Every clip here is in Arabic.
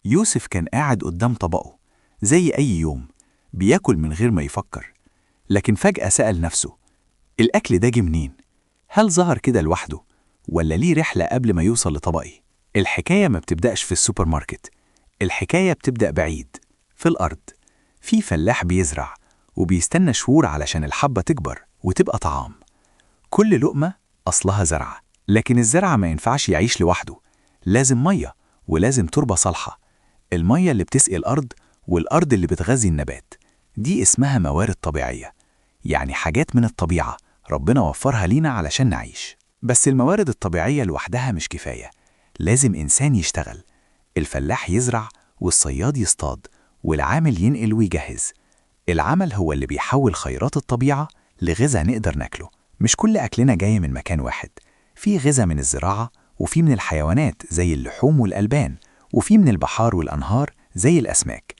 يوسف كان قاعد قدام طبقه زي أي يوم، بياكل من غير ما يفكر. لكن فجأة سأل نفسه، الأكل ده جه منين؟ هل ظهر كده لوحده؟ ولا ليه رحلة قبل ما يوصل لطبقي؟ الحكاية ما بتبدأش في السوبر ماركت، الحكاية بتبدأ بعيد، في الأرض. في فلاح بيزرع وبيستنى شهور علشان الحبة تكبر وتبقى طعام. كل لقمة أصلها زرعة، لكن الزرعة ما ينفعش يعيش لوحده، لازم مية ولازم تربة صالحة. المية اللي بتسقي الأرض والأرض اللي بتغذي النبات، دي اسمها موارد طبيعية، يعني حاجات من الطبيعة ربنا وفرها لينا علشان نعيش. بس الموارد الطبيعية لوحدها مش كفاية، لازم إنسان يشتغل. الفلاح يزرع والصياد يصطاد والعامل ينقل ويجهز. العمل هو اللي بيحول خيرات الطبيعة لغذاء نقدر ناكله. مش كل أكلنا جاي من مكان واحد، في غذاء من الزراعة وفي من الحيوانات زي اللحوم والألبان، وفي من البحار والأنهار زي الأسماك.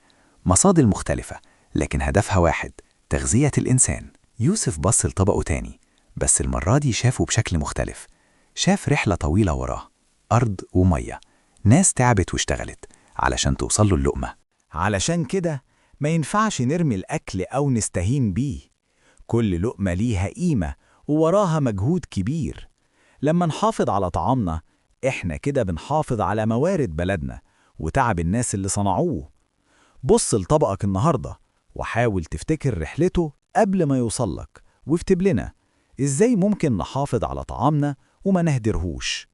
مصادر مختلفة لكن هدفها واحد، تغذية الإنسان. يوسف بص لطبقه تاني، بس المرة دي شافه بشكل مختلف. شاف رحلة طويلة وراه، أرض ومية، ناس تعبت واشتغلت علشان توصل له اللقمة. علشان كده ما ينفعش نرمي الأكل أو نستهين بيه. كل لقمة ليها قيمة ووراها مجهود كبير. لما نحافظ على طعامنا، إحنا كده بنحافظ على موارد بلدنا وتعب الناس اللي صنعوه. بص لطبقك النهاردة وحاول تفتكر رحلته قبل ما يوصلك، واكتب لنا إزاي ممكن نحافظ على طعامنا وما نهدرهوش.